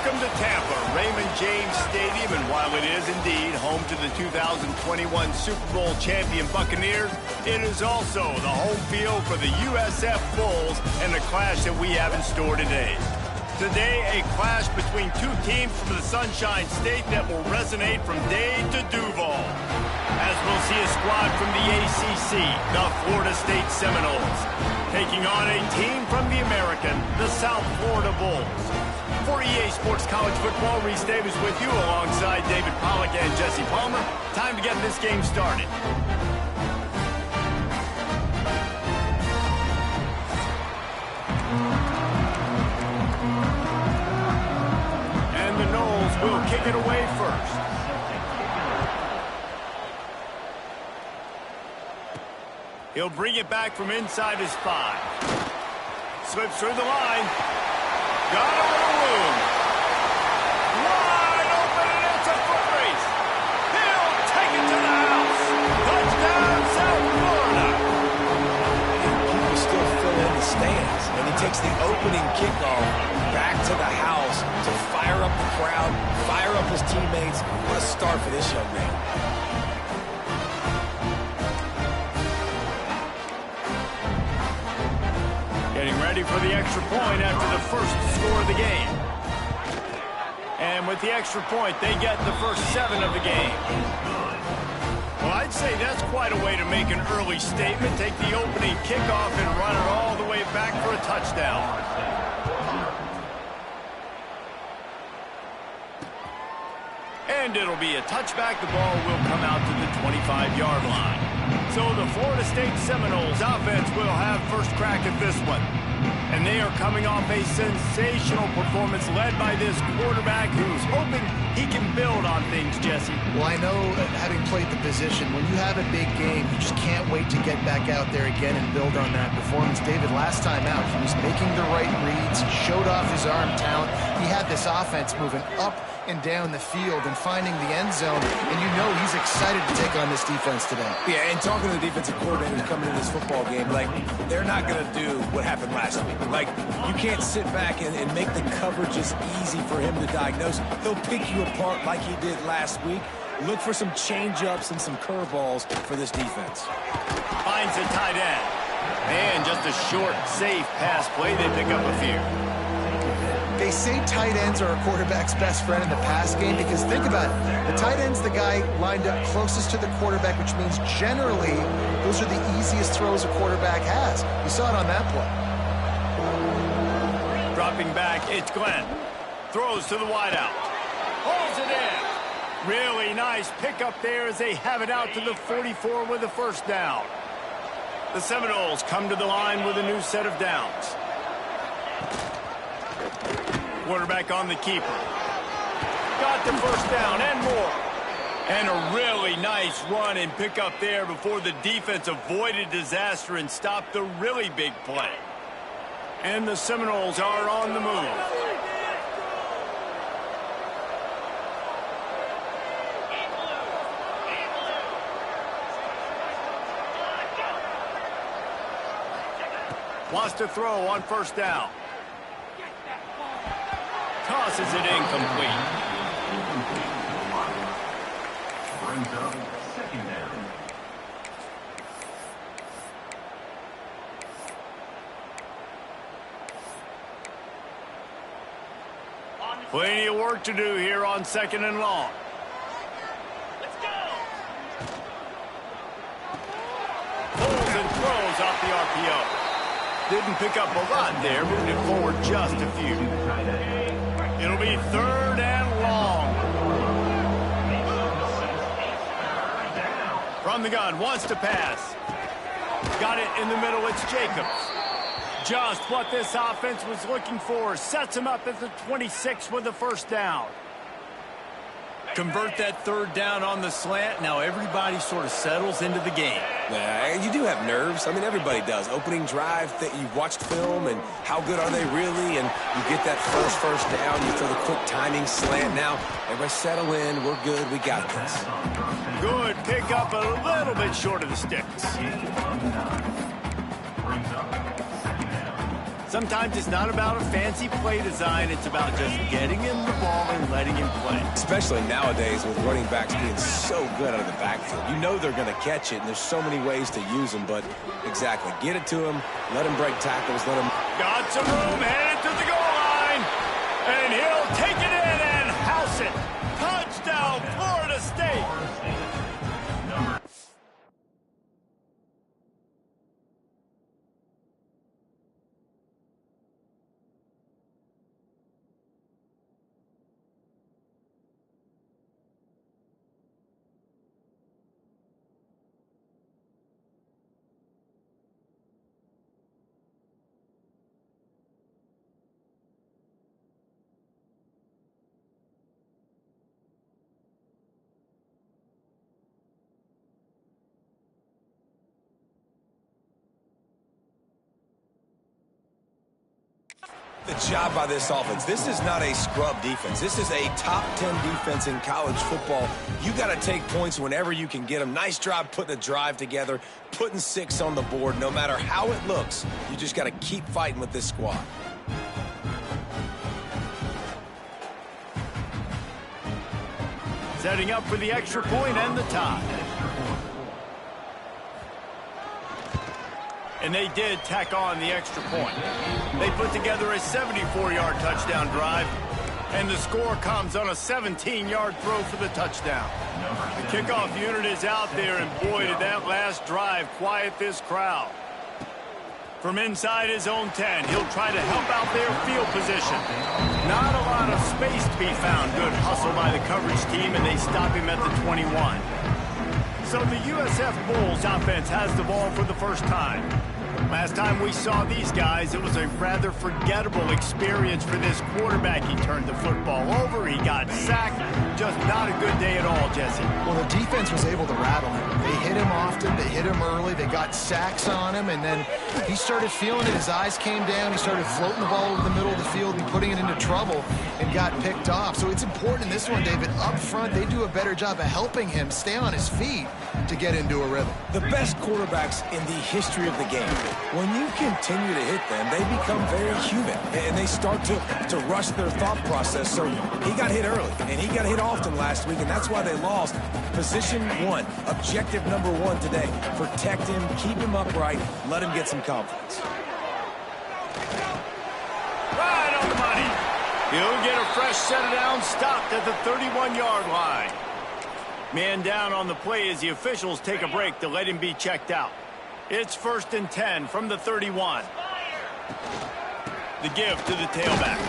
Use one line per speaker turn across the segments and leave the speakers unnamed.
Welcome to Tampa, Raymond James Stadium, and while it is indeed home to the 2021 Super Bowl champion Buccaneers, it is also the home field for the Usf Bulls and the clash that we have in store today. Today, a clash between two teams from the Sunshine State that will resonate from Dade to Duval. As we'll see a squad from the ACC, the Florida State Seminoles, taking on a team from the American, the South Florida Bulls. For EA Sports College Football, Reese Davis with you alongside David Pollack and Jesse Palmer. Time to get this game started. And the Noles will kick it away first. He'll bring it back from inside his 5. Slips through the line. Got a little room. Wide open, and it's a foot race. He'll take it to the house. Touchdown, South Florida.
People still fill in the stands, and he takes the opening kickoff back to the house to fire up the crowd, fire up his teammates. What a start for this young man.
Getting ready for the extra point after the first score of the game. And with the extra point, they get the first 7 of the game. Well, I'd say that's quite a way to make an early statement. Take the opening kickoff and run it all the way back for a touchdown. And it'll be a touchback. The ball will come out to the 25-yard line. So the Florida State Seminoles offense will have first crack at this one. And they are coming off a sensational performance led by this quarterback who's hoping he can build on things, Jesse.
Well, I know, having played the position, when you have a big game, you just can't wait to get back out there again and build on that performance. David, last time out, he was making the right reads, showed off his arm talent. He had this offense moving up and down the field and finding the end zone, and you know he's excited to take on this defense today.
Yeah, and talking to the defensive coordinators coming in this football game, like, they're not going to do what happened last week. Like, you can't sit back and make the coverages easy for him to diagnose. He'll pick you apart like he did last week. Look for some change-ups and some curveballs for this defense.
Finds the tight end. And just a short, safe pass play. They pick up a few.
They say tight ends are a quarterback's best friend in the pass game because think about it. The tight end's the guy lined up closest to the quarterback, which means generally those are the easiest throws a quarterback has. You saw it on that play.
Dropping back, it's Glenn. Throws to the wideout. Pulls it in. Really nice pickup there as they have it out to the 44 with a first down. The Seminoles come to the line with a new set of downs. Quarterback on the keeper. Got the first down and more. And a really nice run and pickup there before the defense avoided disaster and stopped the really big play. And the Seminoles are on the move. Wants to throw on first down. Tosses it incomplete.
Brings up second down.
Plenty of work to do here on second and long.
Let's go.
Pulls and throws off the RPO. Didn't pick up a lot there, moved it forward just a few. It'll be third and long. From the gun, wants to pass. Got it in the middle, it's Jacobs. Just what this offense was looking for. Sets him up at the 26 with the first down. Convert that third down on the slant. Now everybody sort of settles into the game.
Yeah, you do have nerves. I mean, everybody does. Opening drive, that you've watched film, and how good are they really? And you get that first down. You throw the quick timing slant. Now, everybody settle in. We're good. We got this.
Good pick up, a little bit short of the sticks. Sometimes it's not about a fancy play design. It's about just getting him the ball and letting him play.
Especially nowadays with running backs being so good out of the backfield. You know they're going to catch it, and there's so many ways to use them. But exactly, get it to him, let him break tackles, let him...
Got some room, headed to the goal line. And he'll take it in and house it. Touchdown, Florida State.
The job by this offense. This is not a scrub defense. This is a top 10 defense in college football. You got to take points whenever you can get them. Nice job putting a drive together, putting 6 on the board. No matter how it looks, you just got to keep fighting with this squad.
Setting up for the extra point and the tie. And they did tack on the extra point. They put together a 74-yard touchdown drive, and the score comes on a 17-yard throw for the touchdown. The kickoff unit is out there, and boy, did that last drive quiet this crowd. From inside his own 10, he'll try to help out their field position. Not a lot of space to be found. Good hustle by the coverage team, and they stop him at the 21. So the USF Bulls offense has the ball for the first time. Last time we saw these guys, it was a rather forgettable experience for this quarterback. He turned the football over, he got sacked. Just not a good day at all, Jesse.
Well, the defense was able to rattle him. They hit him often, they hit him early, they got sacks on him, and then he started feeling it. His eyes came down, he started floating the ball over the middle of the field and putting it into trouble and got picked off. So it's important in this one, David, up front, they do a better job of helping him stay on his feet to get into a rhythm.
The best quarterbacks in the history of the game, when you continue to hit them, they become very human, and they start to rush their thought process. So he got hit early, and he got hit often last week, and that's why they lost. Position 1, objective number 1 today. Protect him, keep him upright, let him get some confidence.
Right on the money. He'll get a fresh set down, stopped at the 31-yard line. Man down on the play as the officials take a break to let him be checked out. It's 1st and 10 from the 31. The give to the tailback.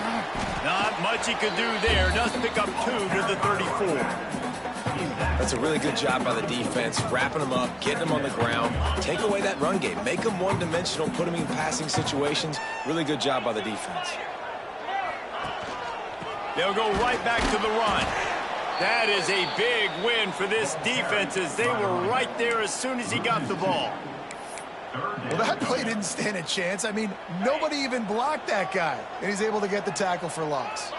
Not much he could do there. Does pick up 2 to the 34.
That's a really good job by the defense, wrapping them up, getting them on the ground. Take away that run game. Make them one-dimensional, put them in passing situations. Really good job by the defense.
They'll go right back to the run. That is a big win for this defense as they were right there as soon as he got the ball.
Well, that play didn't stand a chance. I mean, nobody even blocked that guy, and he's able to get the tackle for loss.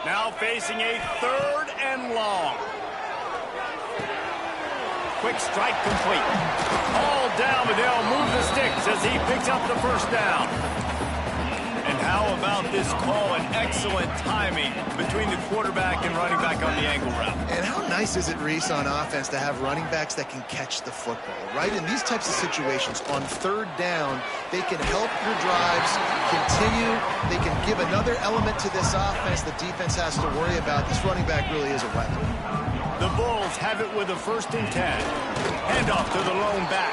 Now facing a 3rd and long. Quick strike complete. All down, but they'll move the sticks as he picks up the 1st down. And how about this call and excellent timing between the quarterback and running back on the angle route.
And how nice is it, Reese, on offense to have running backs that can catch the football, right? In these types of situations, on 3rd down, they can help your drives continue. They can give another element to this offense the defense has to worry about. This running back really is a weapon.
The Bulls have it with a 1st and 10. Handoff to the lone back.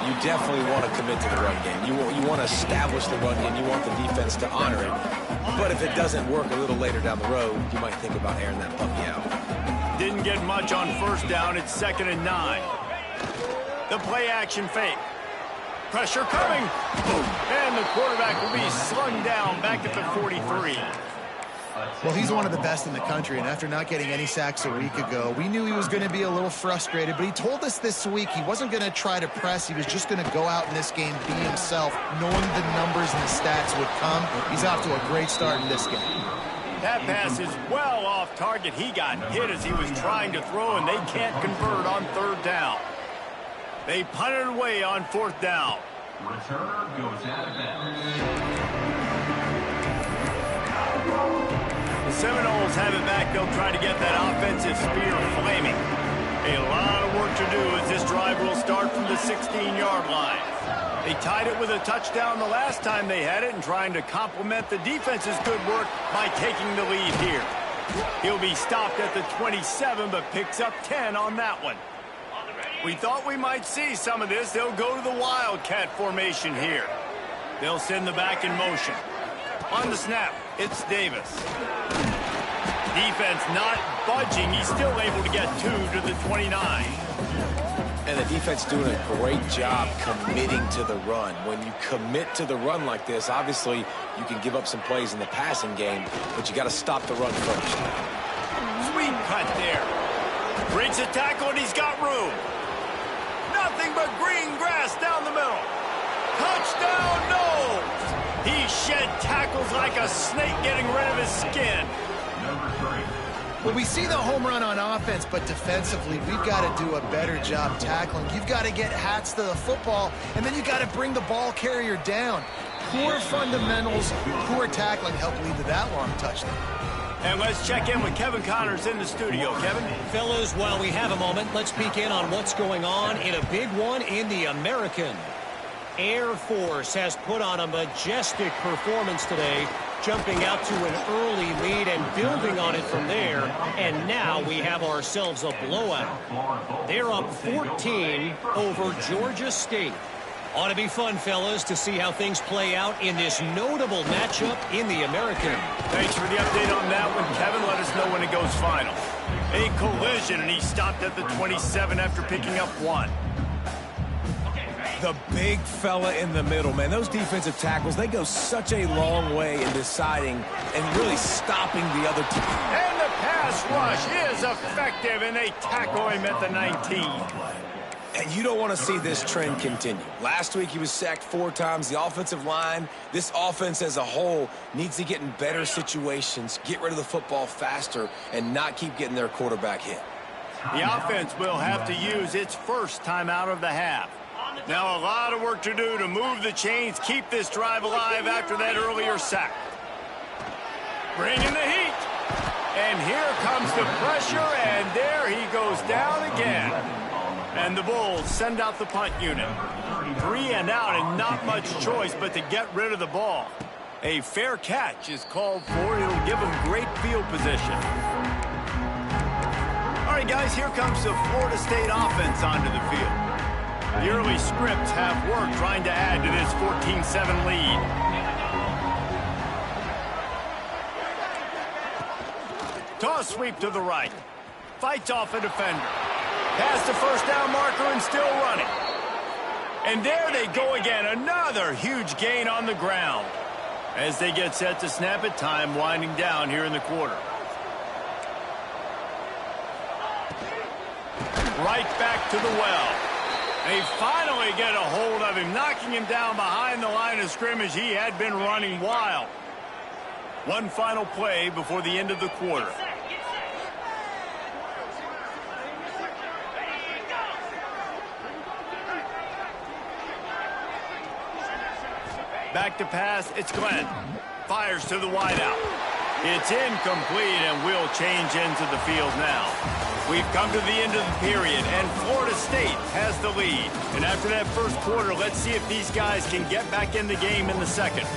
You definitely want to commit to the run game. You want to establish the run game. You want the defense to honor it. But if it doesn't work a little later down the road, you might think about airing that puppy out.
Didn't get much on 1st down. It's 2nd and 9. The play action fake. Pressure coming. And the quarterback will be slung down back at the 43.
Well, he's one of the best in the country, and after not getting any sacks a week ago, we knew he was going to be a little frustrated, but he told us this week he wasn't going to try to press. He was just going to go out in this game, be himself, knowing the numbers and the stats would come. He's off to a great start in this game.
That pass is well off target. He got hit as he was trying to throw, and they can't convert on 3rd down. They punted away on 4th down.
Returner goes out of bounds.
The Seminoles have it back. They'll try to get that offensive spear flaming. A lot of work to do as this drive will start from the 16-yard line. They tied it with a touchdown the last time they had it and trying to complement the defense's good work by taking the lead here. He'll be stopped at the 27, but picks up 10 on that one. We thought we might see some of this. They'll go to the Wildcat formation here. They'll send the back in motion. On the snap, it's Davis. Defense not budging. He's still able to get 2 to the 29.
And the defense doing a great job committing to the run. When you commit to the run like this, obviously you can give up some plays in the passing game, but you got to stop the run first.
Sweet cut there. Breaks a tackle and he's got room. Nothing but green grass down the middle. Touchdown, no! He shed tackles like a snake getting rid of his skin.
Number 3.
Well, we see the home run on offense, but defensively, we've got to do a better job tackling. You've got to get hats to the football, and then you got to bring the ball carrier down. Poor fundamentals, poor tackling help lead to that long touchdown.
And let's check in with Kevin Connors in the studio. Kevin?
Fellas, while we have a moment, let's peek in on what's going on in a big one in the American. Air Force has put on a majestic performance today, jumping out to an early lead and building on it from there. And now we have ourselves a blowout. They're up 14 over Georgia State. Ought to be fun, fellas, to see how things play out in this notable matchup in the American.
Thanks for the update on that one, Kevin. Let us know when it goes final. A collision, and he stopped at the 27 after picking up 1.
The big fella in the middle, man. Those defensive tackles, they go such a long way in deciding and really stopping the other team.
And the pass rush is effective, and they tackle him at the 19.
And you don't want to see this trend continue. Last week, he was sacked 4 times. The offensive line, this offense as a whole, needs to get in better situations, get rid of the football faster, and not keep getting their quarterback hit.
The offense will have to use its first timeout of the half. Now a lot of work to do to move the chains, keep this drive alive after that earlier sack. Bringing the heat. And here comes the pressure, and there he goes down again. And the Bulls send out the punt unit. 3 and out, and not much choice but to get rid of the ball. A fair catch is called for. It'll give them great field position. All right, guys, here comes the Florida State offense onto the field. The early scripts have worked trying to add to this 14-7 lead. Toss sweep to the right. Fights off a defender. Past the first down marker and still running. And there they go again. Another huge gain on the ground. As they get set to snap it, time winding down here in the quarter. Right back to the well. They finally get a hold of him, knocking him down behind the line of scrimmage. He had been running wild. One final play before the end of the quarter. Back to pass, it's Glenn. Fires to the wideout. It's incomplete, and we'll change into the field now. We've come to the end of the period, and Florida State has the lead. And after that first quarter, let's see if these guys can get back in the game in the second.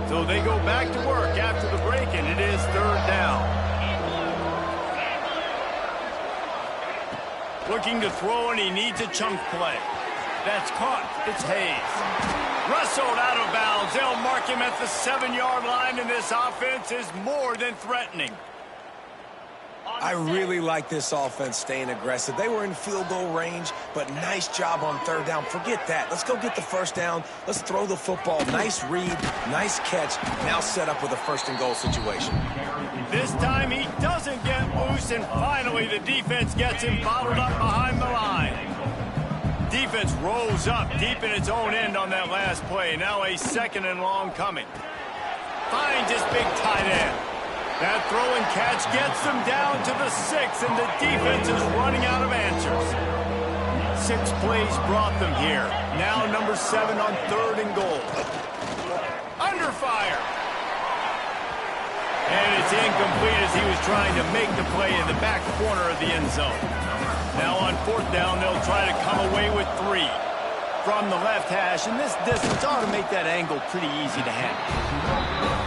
So they go back to work after the break, and it is 3rd down. Looking to throw, and he needs a chunk play. That's caught. It's Hayes. Wrestled out of bounds. They'll mark him at the 7-yard line, and this offense is more than threatening.
I really like this offense staying aggressive. They were in field goal range, but nice job on 3rd down. Forget that. Let's go get the 1st down. Let's throw the football. Nice read, nice catch. Now set up with a 1st and goal situation.
This time he doesn't get loose, and finally the defense gets him bottled up behind the line. defense rose up deep in its own end on that last play. Now a 2nd and long coming. Finds his big tight end. That throw and catch gets them down to the 6, and the defense is running out of answers. 6 plays brought them here. Now number 7 on 3rd and goal. Under fire. And it's incomplete as he was trying to make the play in the back corner of the end zone. Now on 4th down, they'll try to come away with 3 from the left hash, and this distance ought to make that angle pretty easy to handle.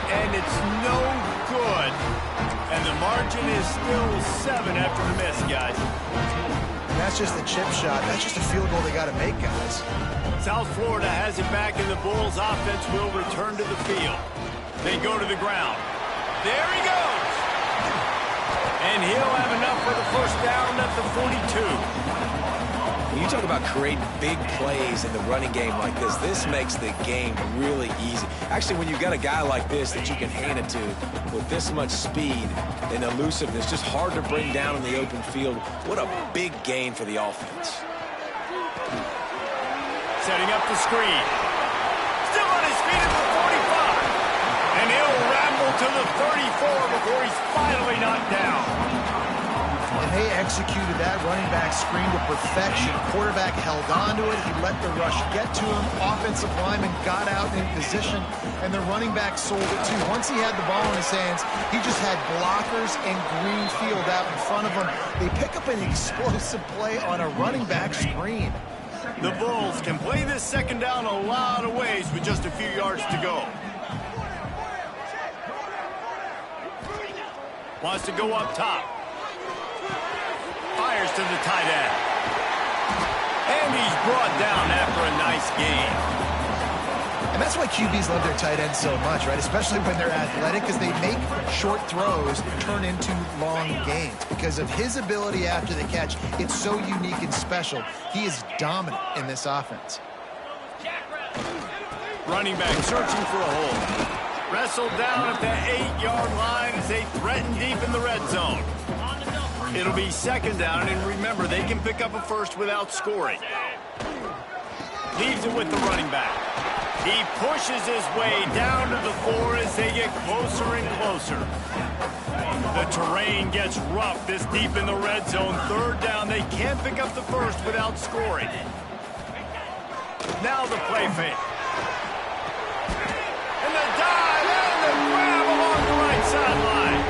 And it's no good. And the margin is still 7 after the miss, guys.
That's just a chip shot. That's just a field goal they got to make, guys.
South Florida has it back, and the Bulls offense will return to the field. They go to the ground. There he goes. And he'll have enough for the 1st down at the 42.
When you talk about creating big plays in the running game like this makes the game really easy. Actually, when you've got a guy like this that you can hand it to with this much speed and elusiveness, just hard to bring down in the open field, what a big gain for the offense.
Setting up the screen. Still on his feet at the 45. And he'll ramble to the 34 before he's finally knocked down.
And they executed that running back screen to perfection. Quarterback held on to it. He let the rush get to him. Offensive lineman got out in position, and the running back sold it too. Once he had the ball in his hands, he just had blockers and green field out in front of him. They pick up an explosive play on a running back screen.
The Bulls can play this 2nd down a lot of ways with just a few yards to go. Wants to go up top. Fires to the tight end. And he's brought down after a nice gain.
And that's why QBs love their tight ends so much, right? Especially when they're athletic, because they make short throws turn into long gains. Because of his ability after the catch, it's so unique and special. He is dominant in this offense.
Running back searching for a hole. Wrestled down at the 8-yard line as they threaten deep in the red zone. It'll be 2nd down, and remember, they can pick up a 1st without scoring. Leaves it with the running back. He pushes his way down to the 4 as they get closer and closer. The terrain gets rough this deep in the red zone. 3rd down, they can't pick up the 1st without scoring. Now the play fake. And the dive and the grab along the right sideline.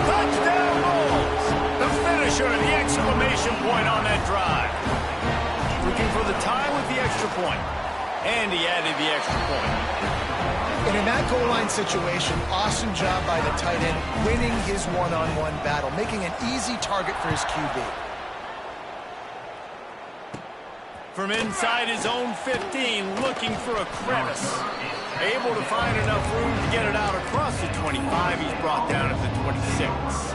Touchdown Bulls. The finisher, the exclamation point on that drive. Looking for the tie with the extra point. And he added the extra point.
And in that goal line situation, awesome job by the tight end, winning his one-on-one battle, making an easy target for his QB.
From inside his own 15, looking for a crevice. Able to find enough room to get it out across the 25. He's brought down at the 26.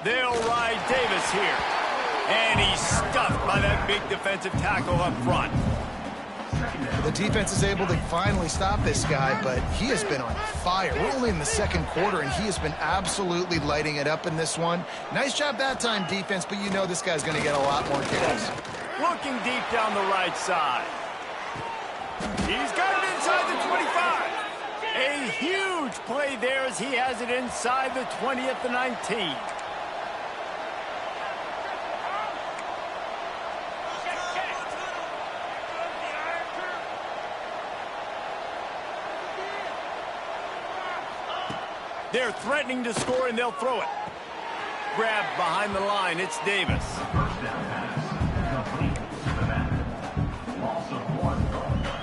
They'll ride Davis here. And he's stuffed by that big defensive tackle up front.
The defense is able to finally stop this guy, but he has been on fire. We're only in the 2nd quarter, and he has been absolutely lighting it up in this one. Nice job that time, defense, but you know this guy's going to get a lot more carries.
Looking deep down the right side. He's got it inside the 25. A huge play there as he has it inside the 20 at the 19. They're threatening to score, and they'll throw it. Grabbed behind the line. It's Davis.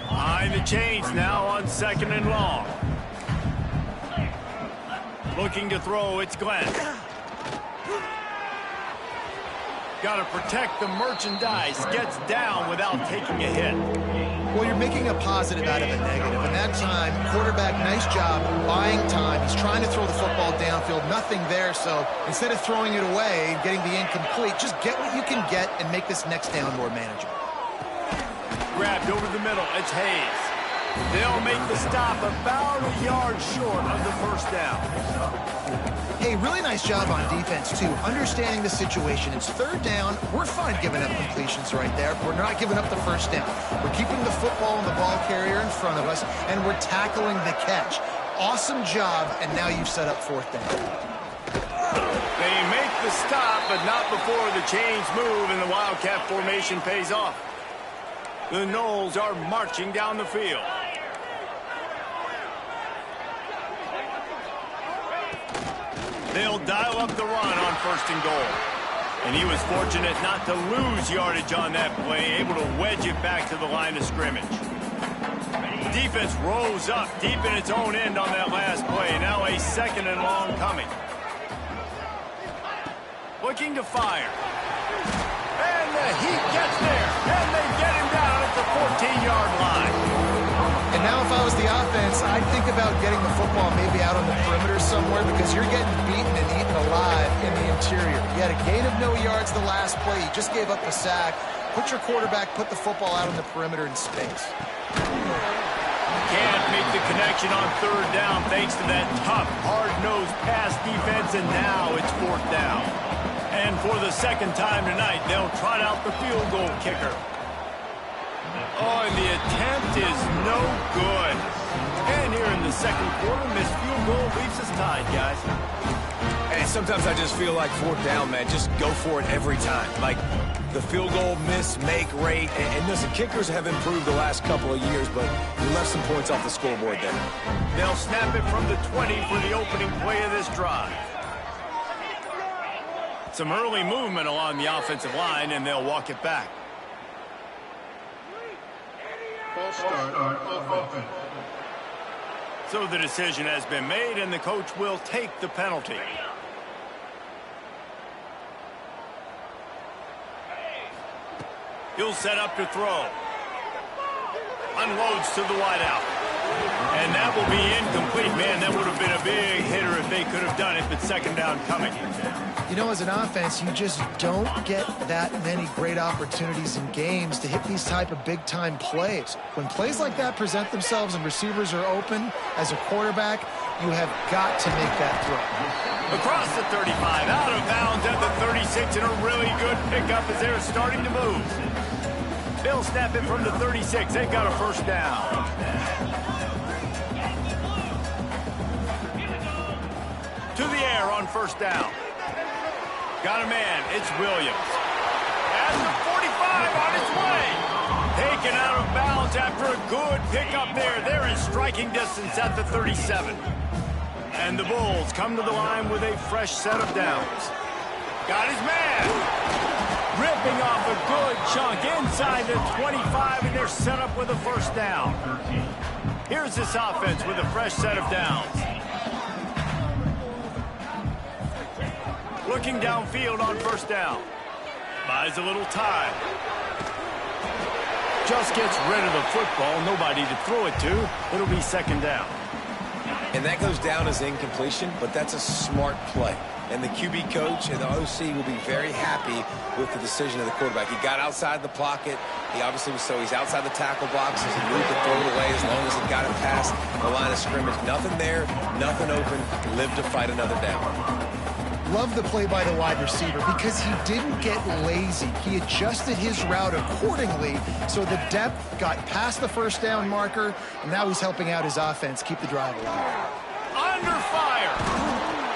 Behind the chains now on 2nd and long. Looking to throw. It's Glenn. Got to protect the merchandise. Gets down without taking a hit.
Well, you're making a positive out of a negative. And that time, quarterback, nice job buying time. He's trying to throw the football downfield. Nothing there. So instead of throwing it away and getting the incomplete, just get what you can get and make this next down more manageable.
Grabbed over the middle. It's Hayes. They'll make the stop about a yard short of the first down.
Hey, really nice job on defense, too. Understanding the situation. It's third down. We're fine giving up completions right there. We're not giving up the first down. We're keeping the football and the ball carrier in front of us, and we're tackling the catch. Awesome job, and now you've set up fourth down.
They make the stop, but not before the chains move and the Wildcat formation pays off. The Noles are marching down the field. They'll dial up the run on first and goal. And he was fortunate not to lose yardage on that play, able to wedge it back to the line of scrimmage. Defense rose up deep in its own end on that last play. Now a second and long coming. Looking to fire. And the Heat gets there. And they get him down at the 14-yard line.
And now if I was the offense, I'd think about getting the football maybe out on the perimeter somewhere because you're getting beaten and eaten alive in the interior. You had a gain of no yards the last play. You just gave up a sack. Put your quarterback, put the football out on the perimeter in space.
Can't make the connection on third down thanks to that tough, hard-nosed pass defense, and now it's fourth down. And for the second time tonight, they'll trot out the field goal kicker. Oh, and the attempt is no good. And here in the second quarter, this field goal leaves us tied, guys.
And sometimes I just feel like fourth down, man. Just go for it every time. Like the field goal miss-make rate. And listen, kickers have improved the last couple of years, but we left some points off the scoreboard there.
They'll snap it from the 20 for the opening play of this drive. Some early movement along the offensive line, and they'll walk it back.
False start on offense.
So the decision has been made, and the coach will take the penalty. He'll set up to throw. Unloads to the wideout. And that will be incomplete. Man, that would have been a big hitter if they could have done it, but second down coming.
You know, as an offense, you just don't get that many great opportunities in games to hit these type of big-time plays. When plays like that present themselves and receivers are open, as a quarterback, you have got to make that throw.
Across the 35, out of bounds at the 36, and a really good pickup as they're starting to move. They'll snap it from the 36. They've got a first down. To the air on first down. Got a man. It's Williams. At the 45 on its way. Taken out of bounds after a good pickup there. They're in striking distance at the 37. And the Bulls come to the line with a fresh set of downs. Got his man. Ripping off a good chunk inside the 25, and they're set up with a first down. Here's this offense with a fresh set of downs. Looking downfield on first down. Buys a little time. Just gets rid of the football. Nobody to throw it to. It'll be second down.
And that goes down as incompletion, but that's a smart play. And the QB coach and the OC will be very happy with the decision of the quarterback. He got outside the pocket. He obviously was he's outside the tackle box as he moved to throw it away as long as he got it past the line of scrimmage. Nothing there, nothing open. Lived to fight another down.
Love the play by the wide receiver because he didn't get lazy. He adjusted his route accordingly, so the depth got past the first down marker, and now he's helping out his offense keep the drive alive.
Under fire!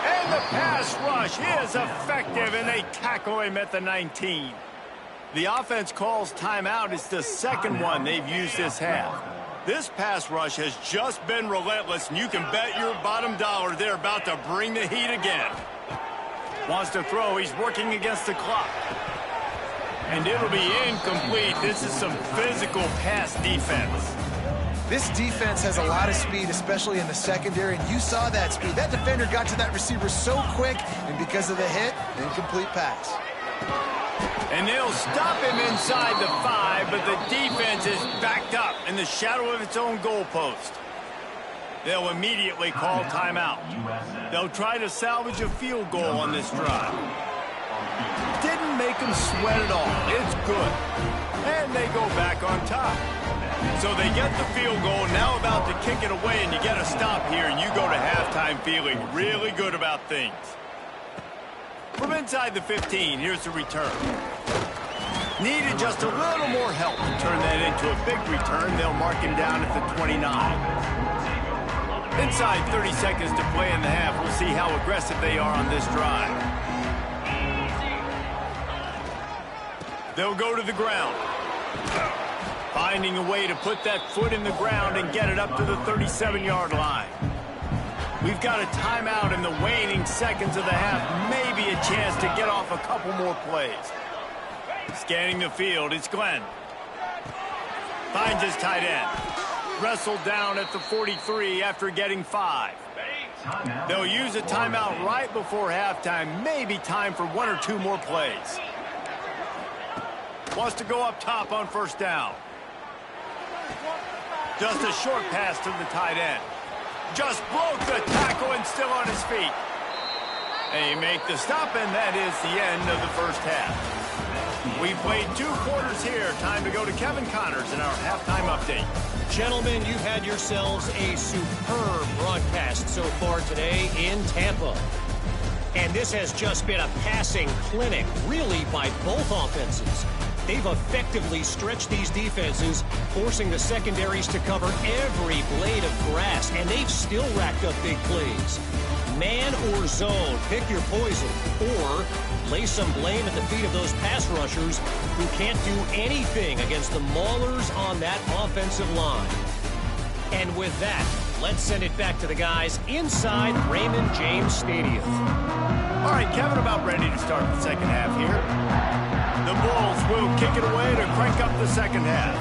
And the pass rush is effective, and they tackle him at the 19. The offense calls timeout. It's the second one they've used this half. This pass rush has just been relentless, and you can bet your bottom dollar they're about to bring the heat again. Wants to throw. He's working against the clock. And it'll be incomplete. This is some physical pass defense.
This defense has a lot of speed, especially in the secondary, and you saw that speed. That defender got to that receiver so quick, and because of the hit, incomplete pass.
And they'll stop him inside the 5, but the defense is backed up in the shadow of its own goalpost. They'll immediately call timeout. They'll try to salvage a field goal on this drive. Didn't make them sweat at all. It's good. And they go back on top. So they get the field goal, now about to kick it away, and you get a stop here, and you go to halftime feeling really good about things. From inside the 15, here's the return. Needed just a little more help to turn that into a big return. They'll mark him down at the 29. Inside 30 seconds to play in the half. We'll see how aggressive they are on this drive. They'll go to the ground. Finding a way to put that foot in the ground and get it up to the 37-yard line. We've got a timeout in the waning seconds of the half. Maybe a chance to get off a couple more plays. Scanning the field, it's Glenn. Finds his tight end. Wrestled down at the 43 after getting 5. They'll use a timeout right before halftime. Maybe time for 1 or 2 more plays. Wants to go up top on first down. Just a short pass to the tight end. Just broke the tackle and still on his feet. And you make the stop, and that is the end of the first half. We played 2 quarters here. Time to go to Kevin Connors in our halftime update.
Gentlemen, you've had yourselves a superb broadcast so far today in Tampa. And this has just been a passing clinic, really, by both offenses. They've effectively stretched these defenses, forcing the secondaries to cover every blade of grass, and they've still racked up big plays. Man or zone, pick your poison, or lay some blame at the feet of those pass rushers who can't do anything against the maulers on that offensive line. And with that, let's send it back to the guys inside Raymond James Stadium.
All right, Kevin, about ready to start the second half here. The Bulls will kick it away to crank up the second half.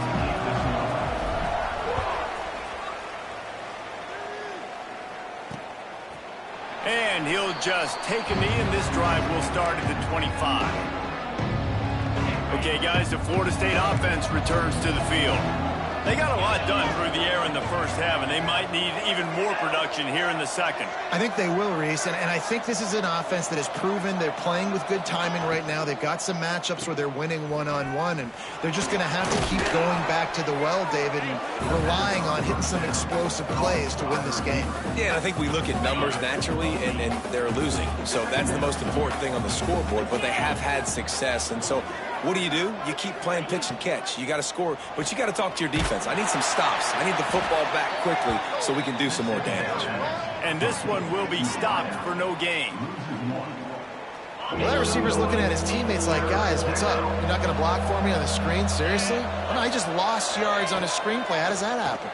And he'll just take a knee, and this drive will start at the 25. Okay, guys, the Florida State offense returns to the field. They got a lot done through the air in the first half, and they might need even more production here in the second.
I think they will, Reese, and I think this is an offense that has proven they're playing with good timing right now. They've got some matchups where they're winning one-on-one, and they're just going to have to keep going back to the well, David, and relying on hitting some explosive plays to win this game.
Yeah, and I think we look at numbers naturally, and they're losing. So that's the most important thing on the scoreboard, but they have had success, and so what do? You keep playing pitch and catch. You got to score, but you got to talk to your defense. I need some stops. I need the football back quickly so we can do some more damage.
And this one will be stopped for no gain.
Well, that receiver's looking at his teammates like, guys, what's up? You're not going to block for me on the screen? Seriously? Oh, no, he just lost yards on a screenplay. How does that happen?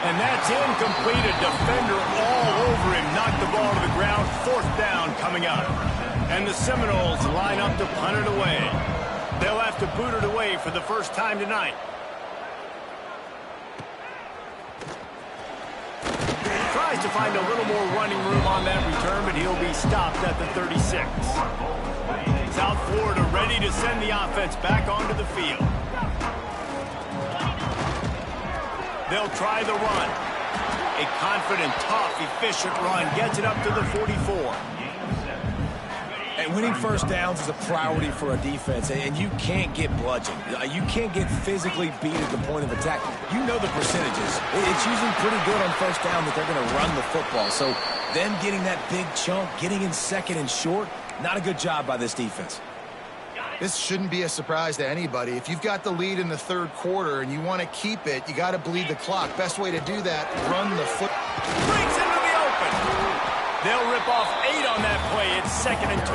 And that's incomplete. A defender all over him. Knocked the ball to the ground. 4th down coming up. And the Seminoles line up to punt it away. They'll have to boot it away for the first time tonight. Tries to find a little more running room on that return, but he'll be stopped at the 36. South Florida ready to send the offense back onto the field. They'll try the run. A confident, tough, efficient run gets it up to the 44.
And winning first downs is a priority for a defense, and you can't get bludgeoned. You can't get physically beat at the point of attack. You know the percentages. It's usually pretty good on first down that they're going to run the football. So them getting that big chunk, getting in second and short, not a good job by this defense.
This shouldn't be a surprise to anybody. If you've got the lead in the 3rd quarter and you want to keep it, you got to bleed the clock. Best way to do that, run the foot.
Breaks into the open. They'll rip off 8 on that play. It's 2nd and 2.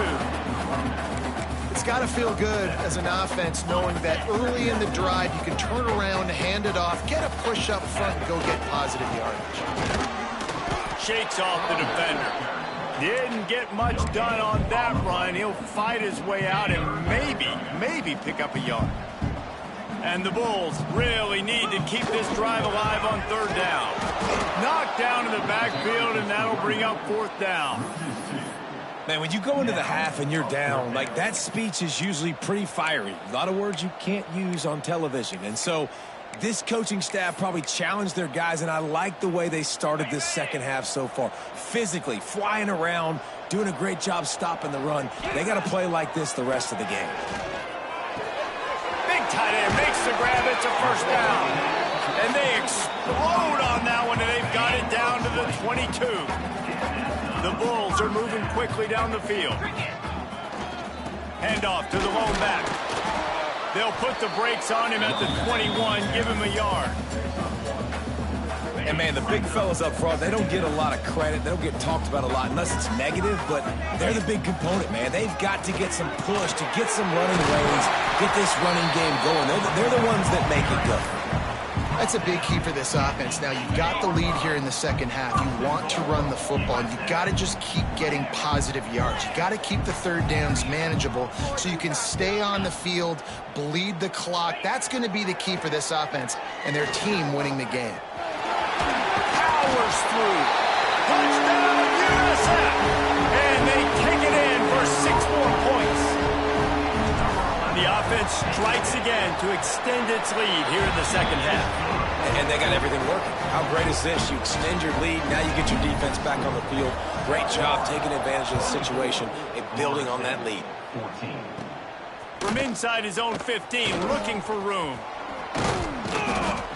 It's got to feel good as an offense knowing that early in the drive you can turn around, hand it off, get a push up front, and go get positive yardage.
Shakes off the defender. Didn't get much done on that run. He'll fight his way out and maybe pick up a yard. And the Bulls really need to keep this drive alive on 3rd down. Knocked down in the backfield, and that'll bring up 4th down.
Man, when you go into the half and you're down, like that speech is usually pretty fiery. A lot of words you can't use on television. And so this coaching staff probably challenged their guys, and I like the way they started this second half so far. Physically, flying around, doing a great job stopping the run. They got to play like this the rest of the game.
Big tight end makes the grab. It's a first down. And they explode on that one, and they've got it down to the 22. The Bulls are moving quickly down the field. Handoff to the lone back. They'll put the brakes on him at the 21, give him a yard.
And, man, the big fellas up front, they don't get a lot of credit. They don't get talked about a lot unless it's negative, but they're the big component, man. They've got to get some push, to get some running ways, get this running game going. They're the ones that make it go.
That's a big key for this offense. Now, you've got the lead here in the second half. You want to run the football. You've got to just keep getting positive yards. You've got to keep the third downs manageable so you can stay on the field, bleed the clock. That's going to be the key for this offense and their team winning the game.
Powers through. Touchdown, USF! And they take it in for 6 more points. The offense strikes again to extend its lead here in the second half.
And they got everything working. How great is this? You extend your lead, now you get your defense back on the field. Great job taking advantage of the situation and building on that lead.
From inside his own 15, looking for room.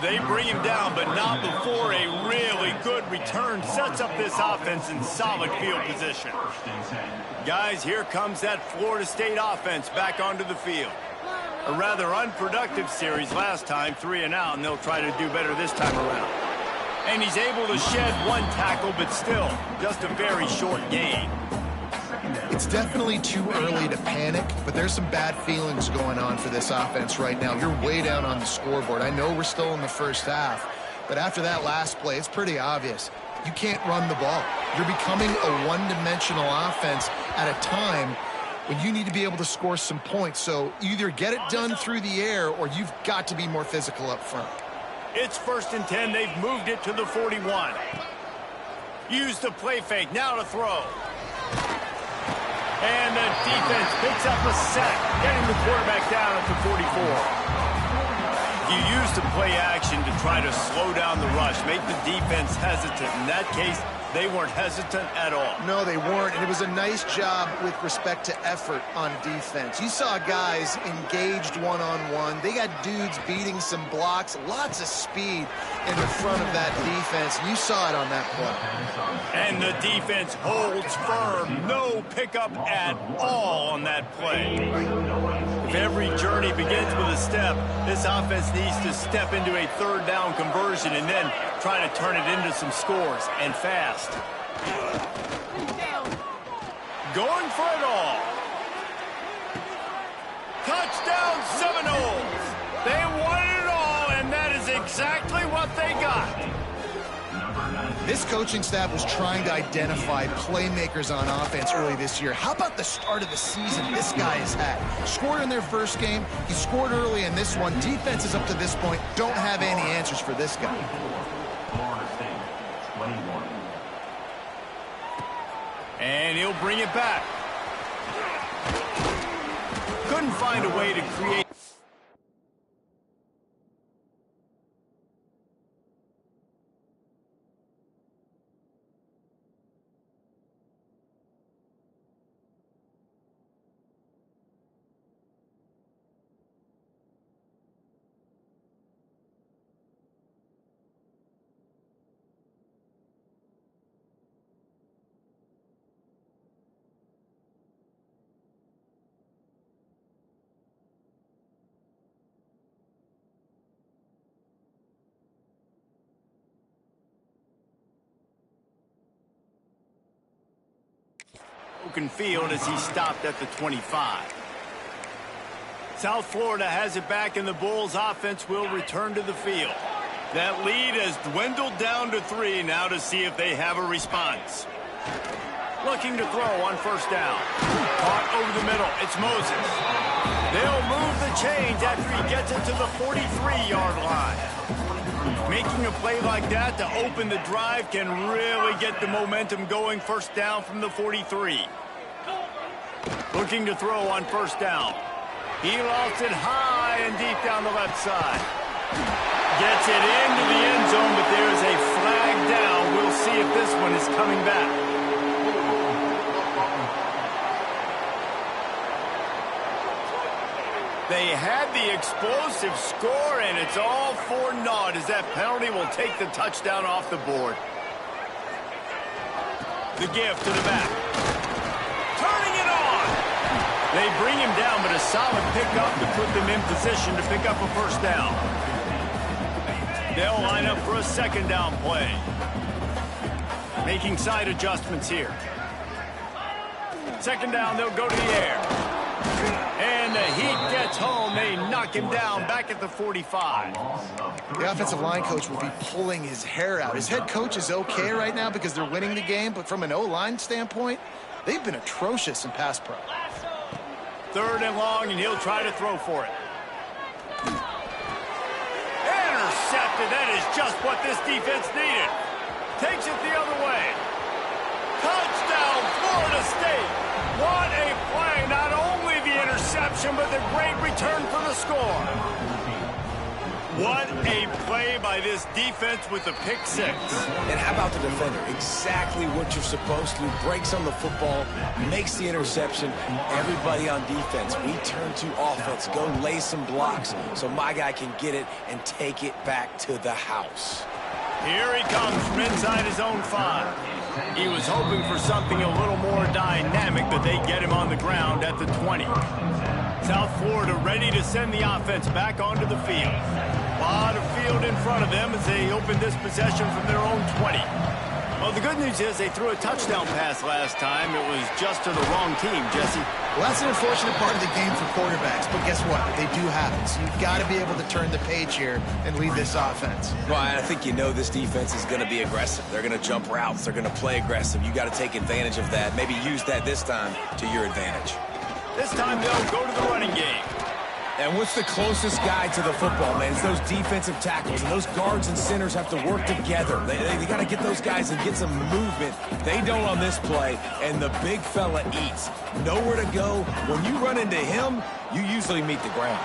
They bring him down, but not before a really good return sets up this offense in solid field position. Guys, here comes that Florida State offense back onto the field. A rather unproductive series last time, 3 and out, and they'll try to do better this time around. And he's able to shed 1 tackle, but still, just a very short gain.
It's definitely too early to panic, but there's some bad feelings going on for this offense right now. You're way down on the scoreboard. I know we're still in the first half, but after that last play, it's pretty obvious. You can't run the ball. You're becoming a one-dimensional offense at a time when you need to be able to score some points. So either get it done through the air or you've got to be more physical up front.
It's 1st and 10. They've moved it to the 41. Use the play fake. Now to throw. And the defense picks up a sack, getting the quarterback down at the 44. You use the play action to try to slow down the rush, make the defense hesitant. In that case, they weren't hesitant at all.
No, they weren't, and it was a nice job with respect to effort on defense. You saw guys engaged one-on-one. They got dudes beating some blocks, lots of speed in the front of that defense. You saw it on that play.
And the defense holds firm. No pickup at all on that play. If every journey begins with a step, this offense needs to step into a 3rd down conversion and then try to turn it into some scores, and fast. Going for it all. Touchdown Seminoles. They won it all, and that is exactly what they got.
This coaching staff was trying to identify playmakers on offense early this year. How about the start of the season this guy has had? Scored in their first game. He scored early in this one. Defenses up to this point don't have any answers for this guy.
And he'll bring it back. Couldn't find a way to create. Open field as he stopped at the 25. South Florida has it back, and the Bulls offense will return to the field. That lead has dwindled down to 3 now to see if they have a response. Looking to throw on 1st down. Caught over the middle. It's Moses. They'll move the chains after he gets it to the 43-yard line. Making a play like that to open the drive can really get the momentum going. 1st down from the 43. Looking to throw on 1st down. He lost it high and deep down the left side. Gets it into the end zone, but there's a flag down. We'll see if this one is coming back. They had the explosive score, and it's all for naught as that penalty will take the touchdown off the board. The give to the back. Turning it on. They bring him down, but a solid pickup to put them in position to pick up a first down. They'll line up for a second down play. Making side adjustments here. Second down, they'll go to the air. And the heat gets home. They knock him down back at the 45.
The offensive line coach will be pulling his hair out. His head coach is okay right now because they're winning the game, but from an O-line standpoint, they've been atrocious in pass pro.
Third and long, and he'll try to throw for it. Intercepted. That is just what this defense needed. Takes it the other way. Touchdown, Florida State. What a play. Not only the interception, but the great return for the score. What a play by this defense with the pick six.
And how about the defender? Exactly what you're supposed to do. Breaks on the football, makes the interception. Everybody on defense, we turn to offense. Go lay some blocks so my guy can get it and take it back to the house.
Here he comes from inside his own 5. He was hoping for something a little more dynamic, but they get him on the ground at the 20. South Florida ready to send the offense back onto the field. A lot of field in front of them as they open this possession from their own 20. Well, the good news is they threw a touchdown pass last time. It was just to the wrong team, Jesse.
Well, that's an unfortunate part of the game for quarterbacks, but guess what? They do happen. So you've got to be able to turn the page here and lead this offense.
Well, I think you know this defense is going to be aggressive. They're going to jump routes. They're going to play aggressive. You got to take advantage of that. Maybe use that this time to your advantage.
This time they'll go to the running game.
And what's the closest guy to the football, man? It's those defensive tackles, and those guards and centers have to work together. They got to get those guys and get some movement. They don't on this play, and the big fella eats. Nowhere to go. When you run into him, you usually meet the ground.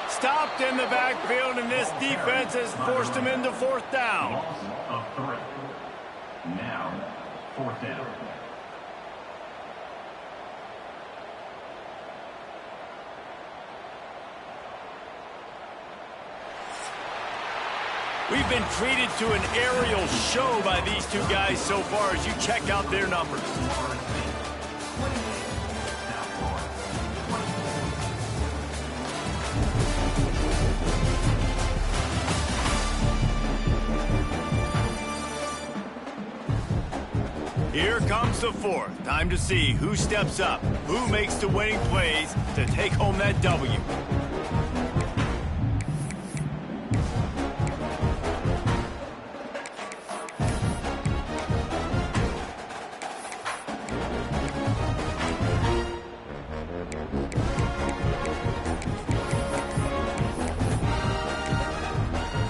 Stopped in the backfield, and this defense has forced him into fourth down.
Loss of 3. Now, fourth down.
We've been treated to an aerial show by these two guys so far as you check out their numbers. Here comes the fourth. Time to see who steps up, who makes the winning plays to take home that W.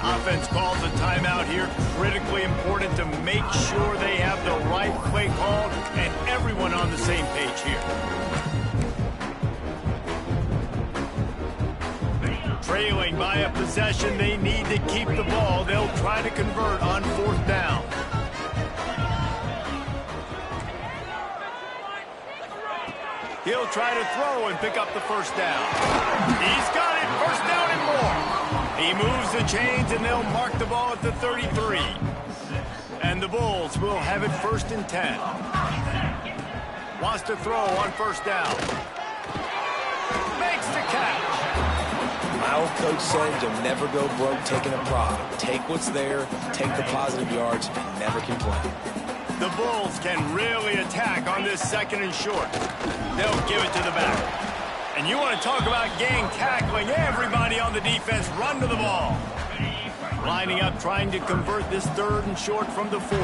Offense calls a timeout here. Critically important to make sure they have the right play called and everyone on the same page here. Trailing by a possession, they need to keep the ball. They'll try to convert on fourth down. He'll try to throw and pick up the first down. He's got it. First down and more. He moves the chains, and they'll mark the ball at the 33. And the Bulls will have it 1st and 10. Wants to throw on first down. Makes the catch.
My old coach said you'll never go broke taking a profit. Take what's there, take the positive yards, and never complain.
The Bulls can really attack on this 2nd and short. They'll give it to the back. And you want to talk about gang tackling. Everybody on the defense run to the ball. Lining up, trying to convert this 3rd and short from the 40.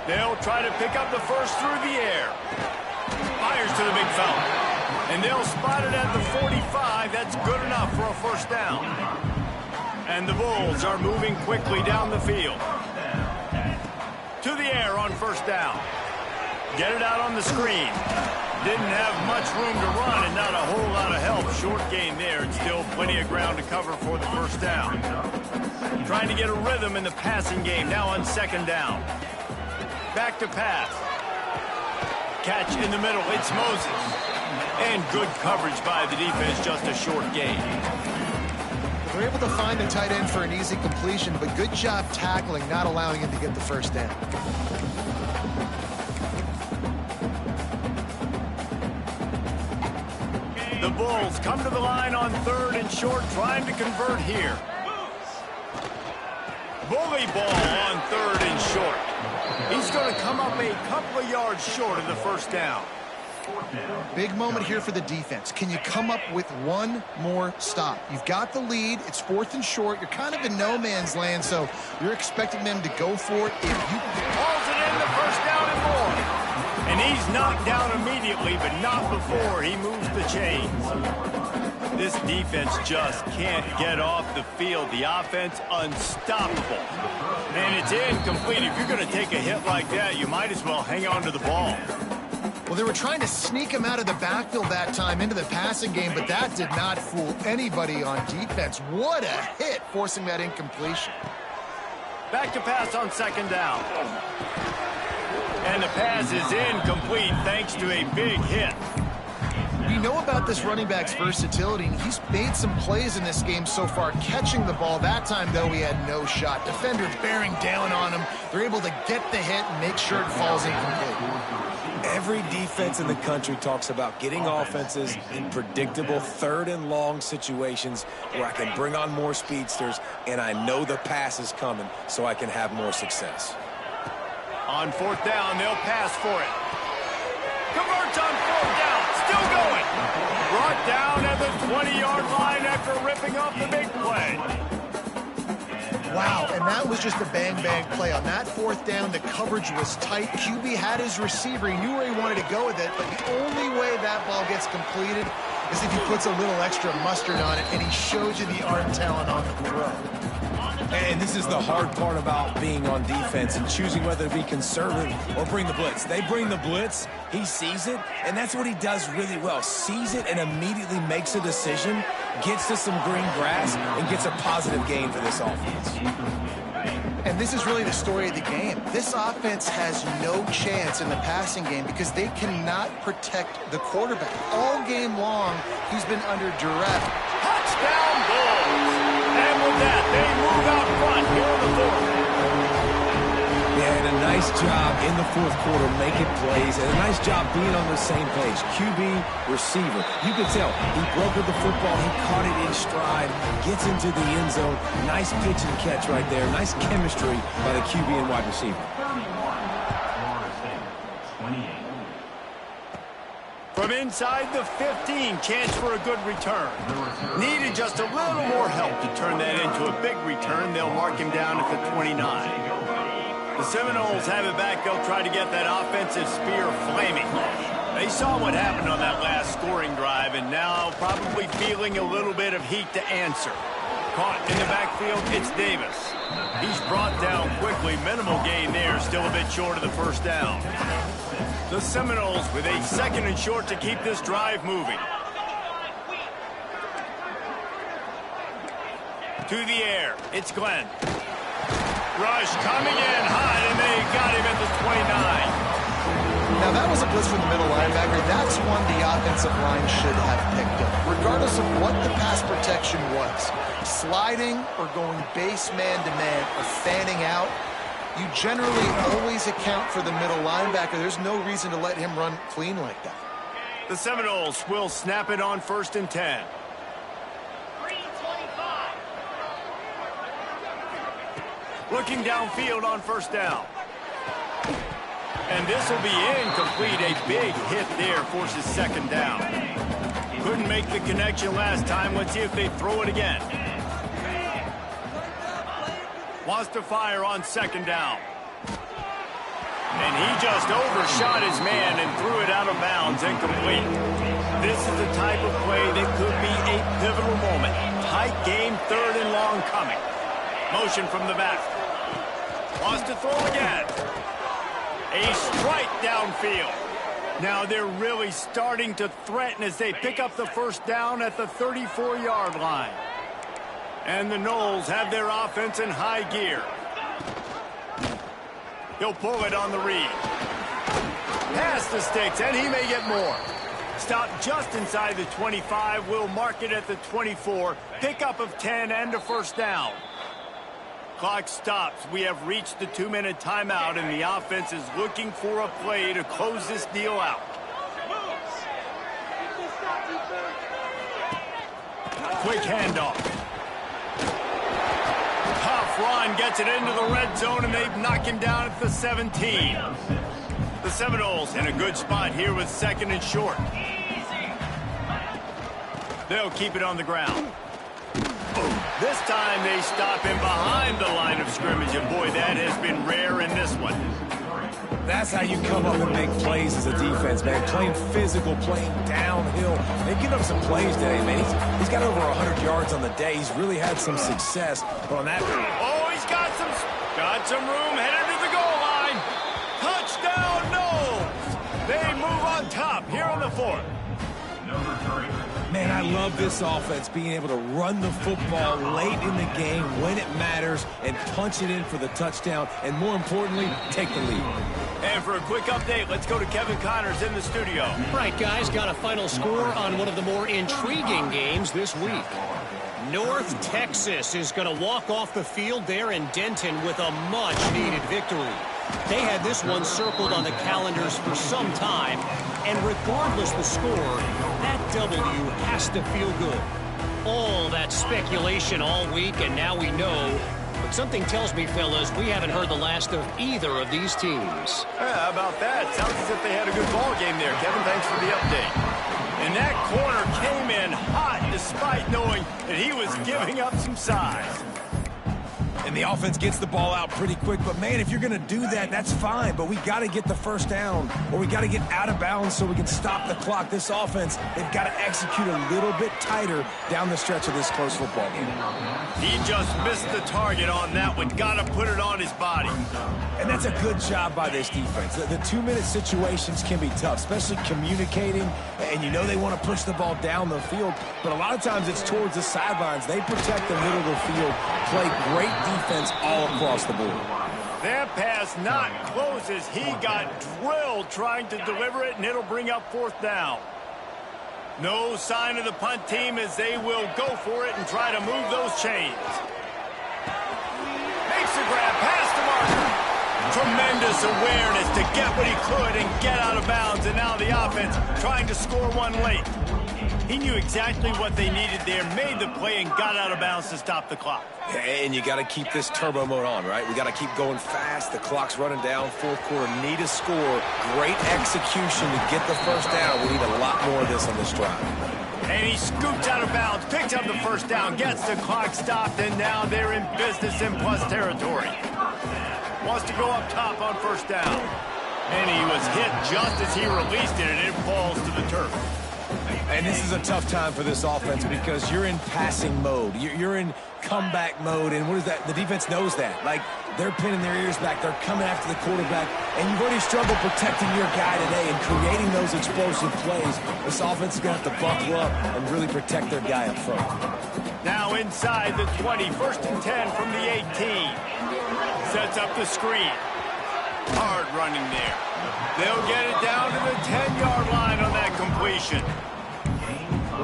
They'll try to pick up the first through the air. Fires to the big fella. And they'll spot it at the 45. That's good enough for a first down. And the Bulls are moving quickly down the field. To the air on first down. Get it out on the screen. Didn't have much room to run and not a whole lot of help. Short gain there and still plenty of ground to cover for the first down. Trying to get a rhythm in the passing game now on 2nd down. Back to pass. Catch in the middle. It's Moses. And good coverage by the defense, just a short gain.
They're able to find the tight end for an easy completion, but good job tackling, not allowing him to get the first down.
The Bulls come to the line on 3rd and short, trying to convert here. Bully ball on 3rd and short. He's going to come up a couple of yards short of the first down.
Big moment here for the defense. Can you come up with one more stop? You've got the lead. It's 4th and short. You're kind of in no man's land, so you're expecting them to go for it. If you
hauls it in, the first down and more. And he's knocked down immediately, but not before he moves the chains. This defense just can't get off the field. The offense unstoppable. And it's incomplete. If you're going to take a hit like that, you might as well hang on to the ball.
Well, they were trying to sneak him out of the backfield that time into the passing game, but that did not fool anybody on defense. What a hit, forcing that incompletion.
Back to pass on 2nd down. And the pass is incomplete thanks to a big hit.
We know about this running back's versatility, and he's made some plays in this game so far, catching the ball. That time, though, he had no shot. Defenders bearing down on him. They're able to get the hit and make sure it falls incomplete.
Every defense in the country talks about getting offenses in predictable 3rd and long situations where I can bring on more speedsters and I know the pass is coming so I can have more success.
On 4th down, they'll pass for it. Converts on 4th down. Still going. Brought down at the 20-yard line after ripping off the big play.
Wow, and that was just a bang-bang play. On that 4th down, the coverage was tight. QB had his receiver. He knew where he wanted to go with it, but the only way that ball gets completed is if he puts a little extra mustard on it, and he shows you the arm talent on the throw.
And this is the hard part about being on defense and choosing whether to be conservative or bring the blitz. They bring the blitz, he sees it, and that's what he does really well. Sees it and immediately makes a decision, gets to some green grass, and gets a positive gain for this offense.
And this is really the story of the game. This offense has no chance in the passing game because they cannot protect the quarterback. All game long, he's been under duress.
Touchdown Bulls! And with that, they move out front here in the 4th.
Yeah, and a nice job in the 4th quarter making plays, and a nice job being on the same page. QB, receiver. You can tell he broke with the football. He caught it in stride, gets into the end zone. Nice pitch and catch right there. Nice chemistry by the QB and wide receiver.
From inside the 15, chance for a good return. Needed just a little more help to turn that into a big return. They'll mark him down at the 29. The Seminoles have it back. They'll try to get that offensive spear flaming. They saw what happened on that last scoring drive, and now probably feeling a little bit of heat to answer. Caught in the backfield, it's Davis. He's brought down quickly. Minimal gain there, still a bit short of the first down. The Seminoles with a 2nd and short to keep this drive moving. To the air, it's Glenn. Rush coming in high, and they got him at the 29.
Now, that was a blitz from the middle linebacker. That's one the offensive line should have picked up, regardless of what the pass protection was. Sliding or going base man-to-man or fanning out, you generally always account for the middle linebacker. There's no reason to let him run clean like that.
The Seminoles will snap it on 1st and 10. Looking downfield on 1st down. And this will be incomplete. A big hit there forces 2nd down. Couldn't make the connection last time. Let's see if they throw it again. Wants to fire on 2nd down. And he just overshot his man and threw it out of bounds, incomplete. This is the type of play that could be a pivotal moment. Tight game, 3rd and long coming. Motion from the back. Wants to throw again. A strike downfield. Now they're really starting to threaten as they pick up the first down at the 34-yard line. And the Noles have their offense in high gear. He'll pull it on the read. Pass the sticks, and he may get more. Stop just inside the 25. We'll mark it at the 24. Pickup of 10 and a first down. Clock stops. We have reached the 2-minute timeout, and the offense is looking for a play to close this deal out. Quick handoff. Tough run gets it into the red zone, and they knock him down at the 17. The Seminoles in a good spot here with 2nd and short. They'll keep it on the ground. This time they stop him behind the line of scrimmage, and boy, that has been rare in this one.
That's how you come up and make plays as a defense, man. Playing physical, playing downhill. They've given up some plays today, man. He's got over 100 yards on the day. He's really had some success. But on that...
Oh, he's got some room, headed to the goal line. Touchdown, no! They move on top here on the 4th.
Man, I love this offense, being able to run the football late in the game when it matters and punch it in for the touchdown, and more importantly, take the lead.
And for a quick update, let's go to Kevin Connors in the studio.
Right, guys, got a final score on one of the more intriguing games this week. North Texas is going to walk off the field there in Denton with a much-needed victory. They had this one circled on the calendars for some time, and regardless the score, that W has to feel good. All that speculation all week, and now we know. But something tells me, fellas, we haven't heard the last of either of these teams.
How about that? Sounds as if they had a good ball game there. Kevin, thanks for the update. And that corner came in hot despite knowing that he was giving up some size.
And the offense gets the ball out pretty quick. But, man, if you're going to do that, that's fine. But we got to get the first down, or we got to get out of bounds so we can stop the clock. This offense, they've got to execute a little bit tighter down the stretch of this close football game.
He just missed the target on that one. Got to put it on his body.
And that's a good job by this defense. The 2-minute situations can be tough, especially communicating. And you know they want to push the ball down the field. But a lot of times it's towards the sidelines. They protect the middle of the field, play great defense all across the board.
That pass not close as he got drilled trying to deliver it, and it'll bring up 4th down. No sign of the punt team as they will go for it and try to move those chains. Makes the grab, pass to Marker. Tremendous awareness to get what he could and get out of bounds, and now the offense trying to score one late. He knew exactly what they needed there, made the play, and got out of bounds to stop the clock.
And you got to keep this turbo mode on, right? We got to keep going fast. The clock's running down. 4th quarter, need a score. Great execution to get the first down. We need a lot more of this on this drive.
And he scoops out of bounds, picks up the first down, gets the clock stopped, and now they're in business in plus territory. Wants to go up top on first down. And he was hit just as he released it, and it falls to the turf.
And this is a tough time for this offense because you're in passing mode. You're in comeback mode, and what is that? The defense knows that. Like, they're pinning their ears back. They're coming after the quarterback, and you've already struggled protecting your guy today and creating those explosive plays. This offense is going to have to buckle up and really protect their guy up front.
Now inside the 20, 1st and 10 from the 18. Sets up the screen. Hard running there. They'll get it down to the 10-yard line on that completion.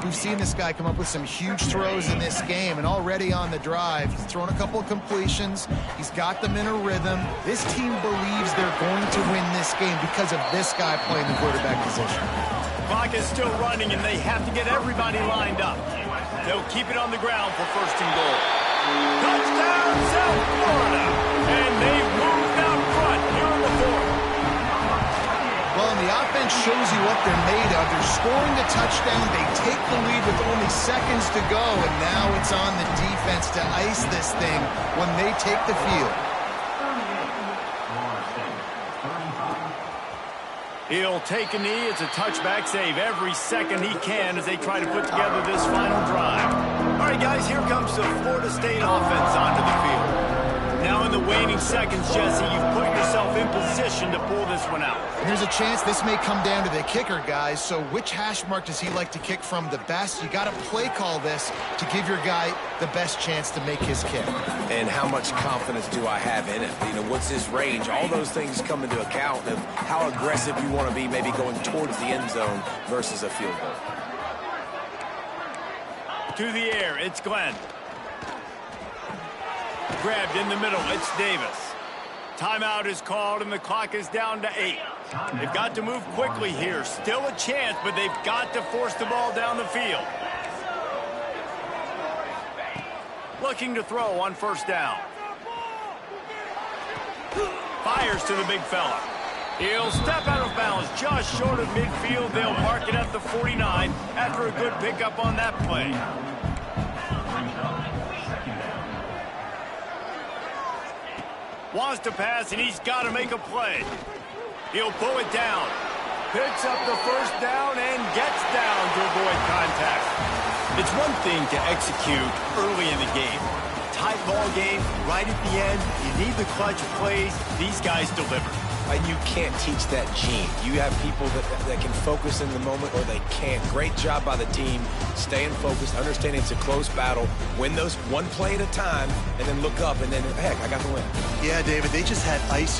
We've seen this guy come up with some huge throws in this game, and already on the drive, he's thrown a couple of completions. He's got them in a rhythm. This team believes they're going to win this game because of this guy playing the quarterback position.
Clock is still running, and they have to get everybody lined up. They'll keep it on the ground for 1st and goal. Touchdown, South Florida! And they've moved out front here in the 4th.
Well, and the offense shows you what they're made of. They're scoring the touchdown. They take the lead with only seconds to go, and now it's on the defense to ice this thing when they take the field.
He'll take a knee. It's a touchback save every second he can as they try to put together this final drive. All right, guys, here comes the Florida State offense onto the field. Now in the waning seconds, Jesse. You've put yourself in position to pull this one out.
And there's a chance this may come down to the kicker, guys. So which hash mark does he like to kick from the best? You got to play call this to give your guy the best chance to make his kick.
And how much confidence do I have in it? You know, what's his range? All those things come into account of how aggressive you want to be, maybe going towards the end zone versus a field goal.
To the air, it's Glenn. Grabbed in the middle, it's Davis. Timeout is called, and the clock is down to 8. They've got to move quickly here. Still a chance, but they've got to force the ball down the field. Looking to throw on first down. Fires to the big fella. He'll step out of bounds just short of midfield. They'll mark it at the 49 after a good pickup on that play. Wants to pass, and he's got to make a play. He'll pull it down. Picks up the first down and gets down to avoid contact. It's one thing to execute early in the game. Tight ball game, right at the end, you need the clutch plays. These guys deliver.
And you can't teach that gene. You have people that can focus in the moment, or they can't. Great job by the team, staying focused, understanding it's a close battle, win those one play at a time, and then look up, and then, heck, I got the win.
Yeah, David, they just had ice in